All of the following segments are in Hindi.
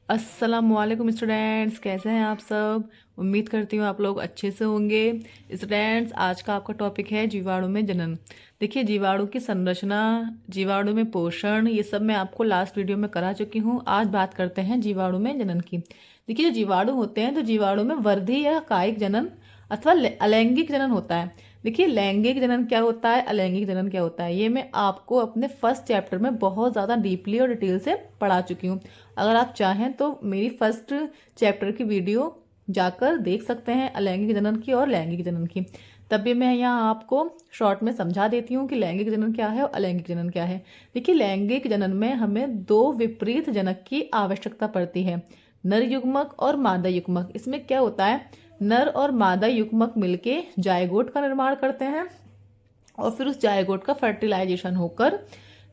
अस्सलामुअलैकुम स्टूडेंट्स, कैसे हैं आप सब। उम्मीद करती हूँ आप लोग अच्छे से होंगे। स्टूडेंट्स, आज का आपका टॉपिक है जीवाणु में जनन। देखिए, जीवाणु की संरचना, जीवाणु में पोषण, ये सब मैं आपको लास्ट वीडियो में करा चुकी हूँ। आज बात करते हैं जीवाणु में जनन की। देखिए, जो जीवाणु होते हैं तो जीवाणु में वर्धी या कायिक जनन अथवा अलैंगिक जनन होता है। देखिए, लैंगिक जनन क्या होता है, अलैंगिक जनन क्या होता है, ये मैं आपको अपने फर्स्ट चैप्टर में बहुत ज़्यादा डीपली और डिटेल से पढ़ा चुकी हूँ। अगर आप चाहें तो मेरी फर्स्ट चैप्टर की वीडियो जाकर देख सकते हैं, अलैंगिक जनन की और लैंगिक जनन की। तब भी मैं यहाँ आपको शॉर्ट में समझा देती हूँ कि लैंगिक जनन क्या है और अलैंगिक जनन क्या है। देखिए, लैंगिक जनन में हमें दो विपरीत जनक की आवश्यकता पड़ती है, नर युग्मक और मादा युग्मक। इसमें क्या होता है, नर और मादा युग्मक मिलके जायगोट का निर्माण करते हैं और फिर उस जायगोट का फर्टिलाइजेशन होकर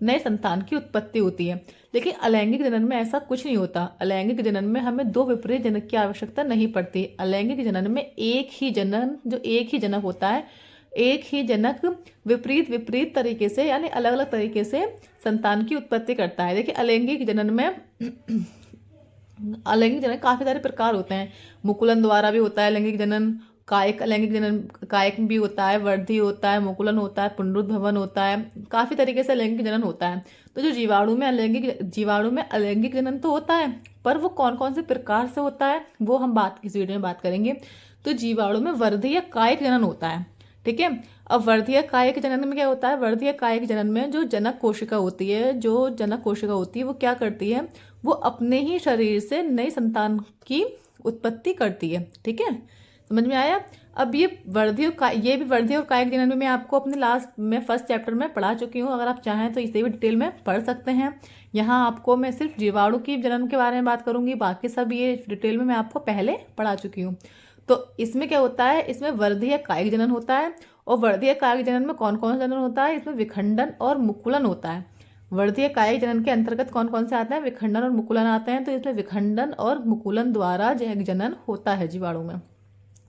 नए संतान की उत्पत्ति होती है। लेकिन अलैंगिक जनन में ऐसा कुछ नहीं होता। अलैंगिक जनन में हमें दो विपरीत जनक की आवश्यकता नहीं पड़ती। अलैंगिक जनन में एक ही जनक होता है, एक ही जनक विपरीत विपरीत तरीके से यानी अलग अलग तरीके से संतान की उत्पत्ति करता है। देखिए, अलैंगिक जनन में अलैंगिक जनन काफी सारे प्रकार होते हैं। मुकुलन द्वारा भी होता है लैंगिक जनन, कायिक अलैंगिक जनन, कायिक भी होता है, वर्धी होता है, मुकुलन होता है, पुनरुद्भवन होता है। काफी तरीके से लैंगिक जनन होता है। तो जो जीवाणु में अलैंगिक जनन तो होता है, पर वो कौन कौन से प्रकार से होता है वो हम इस वीडियो में बात करेंगे। तो जीवाणु में वर्धी या कायिक जनन होता है। ठीक है। अब वर्धी या कायिक जनन में क्या होता है, वर्धी या कायिक जनन में जो जनक कोशिका होती है वो क्या करती है, वो अपने ही शरीर से नई संतान की उत्पत्ति करती है। ठीक है, समझ में आया। अब ये भी वर्धी और कायिक जनन में मैं आपको अपने लास्ट में फर्स्ट चैप्टर में पढ़ा चुकी हूँ। अगर आप चाहें तो इसे भी डिटेल में पढ़ सकते हैं। यहाँ आपको मैं सिर्फ जीवाणु की जनन के बारे में बात करूंगी, बाकी सब ये डिटेल में मैं आपको पहले पढ़ा चुकी हूँ। तो इसमें क्या होता है, इसमें वर्धी या कायिक जनन होता है। और वर्धी या कायिक जनन में कौन कौन सा जनन होता है, इसमें विखंडन और मुकुलन होता है। वर्धी या कायिक जनन के अंतर्गत कौन कौन से आते हैं, विखंडन और मुकुलन आते हैं। तो इसमें विखंडन और मुकुलन द्वारा जनन होता है जीवाणु में।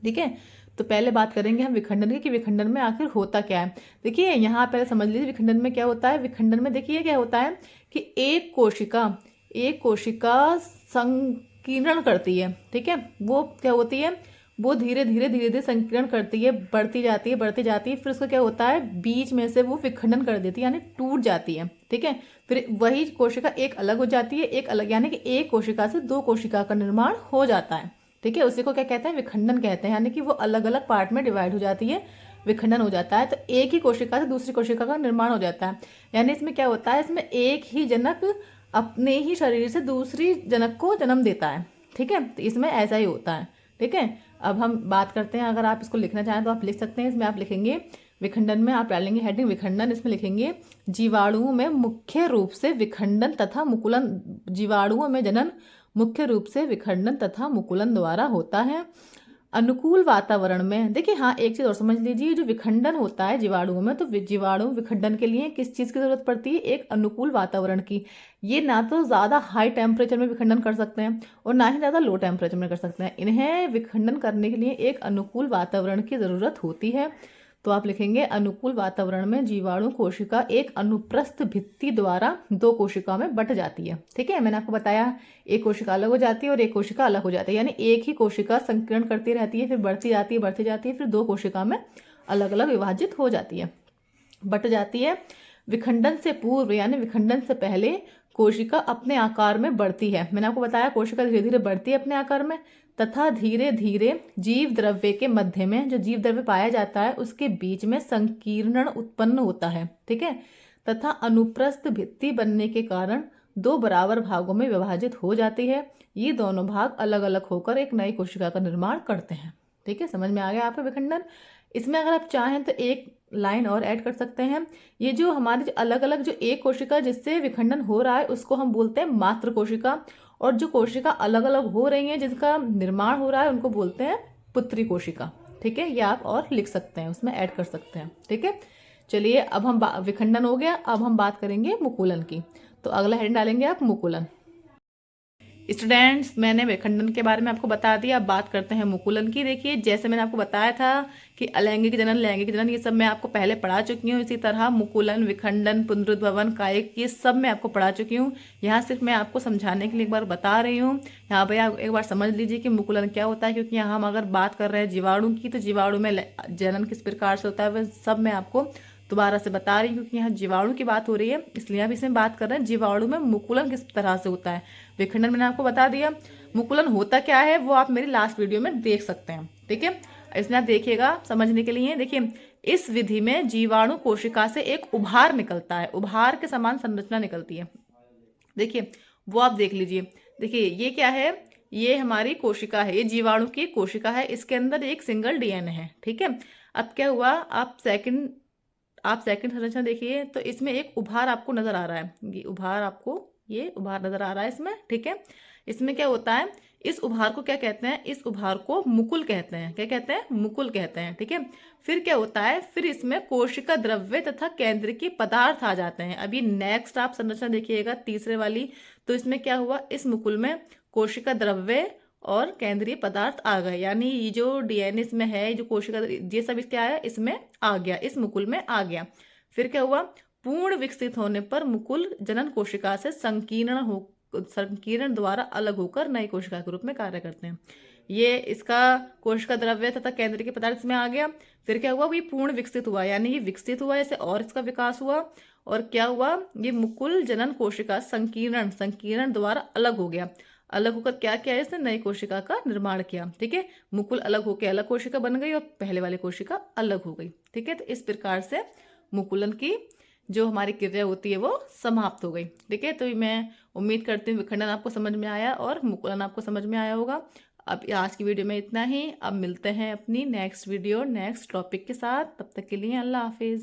ठीक है, तो पहले बात करेंगे हम विखंडन की कि विखंडन में आखिर होता क्या है। देखिए, यहाँ पहले समझ लीजिए विखंडन में क्या होता है। विखंडन में देखिए क्या होता है कि एक कोशिका संकीर्ण करती है। ठीक है, वो क्या होती है, वो धीरे धीरे संकीर्ण करती है, बढ़ती जाती है, फिर उसका क्या होता है, बीच में से वो विखंडन कर देती है यानी टूट जाती है। ठीक है, फिर वही कोशिका एक अलग हो जाती है, एक अलग यानी कि एक कोशिका से दो कोशिका का निर्माण हो जाता है। ठीक है, उसी को क्या कहते हैं, विखंडन कहते हैं, यानी कि वो अलग अलग पार्ट में डिवाइड हो जाती है, विखंडन हो जाता है। तो एक ही कोशिका से दूसरी कोशिका का निर्माण हो जाता है। यानी इसमें क्या होता है, इसमें एक ही जनक अपने ही शरीर से दूसरी जनक को जन्म देता है। ठीक है, तो इसमें ऐसा ही होता है। ठीक है, अब हम बात करते हैं, अगर आप इसको लिखना चाहें तो आप लिख सकते हैं। इसमें आप लिखेंगे विखंडन में आप डालेंगे हेडिंग विखंडन, इसमें लिखेंगे जीवाणुओं में मुख्य रूप से विखंडन तथा मुकुलन, जीवाणुओं में जनन मुख्य रूप से विखंडन तथा मुकुलन द्वारा होता है। अनुकूल वातावरण में, देखिए हाँ एक चीज और समझ लीजिए, जो विखंडन होता है जीवाणुओं में, तो जीवाणु विखंडन के लिए किस चीज की जरूरत पड़ती है, एक अनुकूल वातावरण की। ये ना तो ज्यादा हाई टेम्परेचर में विखंडन कर सकते हैं और ना ही ज्यादा लो टेम्परेचर में कर सकते हैं। इन्हें विखंडन करने के लिए एक अनुकूल वातावरण की जरूरत होती है। तो आप लिखेंगे अनुकूल वातावरण में जीवाणु कोशिका एक अनुप्रस्थ भित्ति द्वारा दो कोशिका में बट जाती है। ठीक है, मैंने आपको बताया एक कोशिका अलग हो जाती है और एक कोशिका अलग हो जाती है, यानी एक ही कोशिका संकीर्ण करती रहती है, फिर बढ़ती जाती है, फिर दो कोशिका में अलग अलग विभाजित हो जाती है, बट जाती है। विखंडन से पूर्व यानी विखंडन से पहले कोशिका अपने आकार में बढ़ती है। मैंने आपको बताया कोशिका धीरे धीरे बढ़ती है अपने आकार में, तथा धीरे धीरे जीव द्रव्य के मध्य में, जो जीव द्रव्य पाया जाता है उसके बीच में संकीर्णन उत्पन्न होता है। ठीक है, तथा अनुप्रस्थ भित्ति बनने के कारण दो बराबर भागों में विभाजित हो जाती है। ये दोनों भाग अलग अलग होकर एक नई कोशिका का निर्माण करते हैं। ठीक है, समझ में आ गया आपका विखंडन। इसमें अगर आप चाहें तो एक लाइन और ऐड कर सकते हैं। ये जो हमारी जो अलग अलग जो एक कोशिका जिससे विखंडन हो रहा है उसको हम बोलते हैं मात्र कोशिका, और जो कोशिका अलग अलग हो रही हैं जिसका निर्माण हो रहा है उनको बोलते हैं पुत्री कोशिका। ठीक है, ये आप और लिख सकते हैं, उसमें ऐड कर सकते हैं। ठीक है, चलिए अब हम विखंडन हो गया, अब हम बात करेंगे मुकुलन की। तो अगला हेडिंग डालेंगे आप मुकुलन। स्टूडेंट्स, मैंने विखंडन के बारे में आपको बता दिया। अब बात करते हैं मुकुलन की। देखिए, जैसे मैंने आपको बताया था कि अलैंगिक जनन, लैंगिक जनन, ये सब मैं आपको पहले पढ़ा चुकी हूँ। इसी तरह मुकुलन, विखंडन, पुनरुद्भवन, कायिक, ये सब मैं आपको पढ़ा चुकी हूँ। यहाँ सिर्फ मैं आपको समझाने के लिए एक बार बता रही हूँ। यहाँ पर आप एक बार समझ लीजिए कि मुकुलन क्या होता है, क्योंकि यहाँ हम अगर बात कर रहे हैं जीवाणु की, तो जीवाणु में जनन किस प्रकार से होता है वह सब मैं आपको दोबारा से बता रही हूँ, क्योंकि यहाँ जीवाणु की बात हो रही है, इसलिए अब इसमें बात कर रहे हैं जीवाणु में मुकुलन किस तरह से होता है। विखंडन मैंने आपको बता दिया। मुकुलन होता क्या है वो आप मेरी लास्ट वीडियो में देख सकते हैं, ठीक है। इसमें आप देखिएगा समझने के लिए। देखिए, इस विधि में जीवाणु कोशिका से एक उभार निकलता है, उभार के समान संरचना निकलती है। देखिए, वो आप देख लीजिए। देखिए, ये क्या है, ये हमारी कोशिका है, ये जीवाणु की कोशिका है, इसके अंदर एक सिंगल डीएनए है, ठीक है। अब क्या हुआ, आप सेकंड संरचना देखिए, तो इसमें एक उभार आपको नजर आ रहा है, ये उभार नजर आ रहा है इसमें, ठीक है। इसमें क्या होता है, इस उभार को क्या कहते हैं, इस उभार को मुकुल कहते हैं। क्या कहते हैं, मुकुल कहते हैं, ठीक है। फिर क्या होता है, फिर इसमें कोशिका द्रव्य तथा केंद्रीय पदार्थ आ जाते हैं। अभी नेक्स्ट आप संरचना देखिएगा, तीसरे वाली, तो इसमें क्या हुआ, इस मुकुल में कोशिका द्रव्य और केंद्रीय पदार्थ आ गए, यानी ये जो डीएनए इसमें है, जो कोशिका, ये सब क्या है, इसमें आ गया, इस मुकुल में आ गया। फिर क्या हुआ, पूर्ण विकसित होने पर मुकुल जनन कोशिका से संकीर्ण द्वारा अलग होकर नई कोशिका के रूप में कार्य करते हैं। ये इसका कोशिका द्रव्य तथा केंद्रीय पदार्थ इसमें आ गया। फिर क्या हुआ, ये पूर्ण विकसित हुआ, यानी ये विकसित हुआ ऐसे, और इसका विकास हुआ, और क्या हुआ, ये मुकुल जनन कोशिका संकीर्ण द्वारा अलग हो गया। अलग होकर क्या किया, इसने नई कोशिका का निर्माण किया, ठीक है। मुकुल अलग होकर अलग कोशिका बन गई और पहले वाली कोशिका अलग हो गई, ठीक है। तो इस प्रकार से मुकुलन की जो हमारी क्रिया होती है वो समाप्त हो गई, ठीक है। तो मैं उम्मीद करती हूँ विखंडन आपको समझ में आया और मुकुलन आपको समझ में आया होगा। अब आज की वीडियो में इतना ही। अब मिलते हैं अपनी नेक्स्ट वीडियो नेक्स्ट टॉपिक के साथ। तब तक के लिए अल्लाह हाफिज़।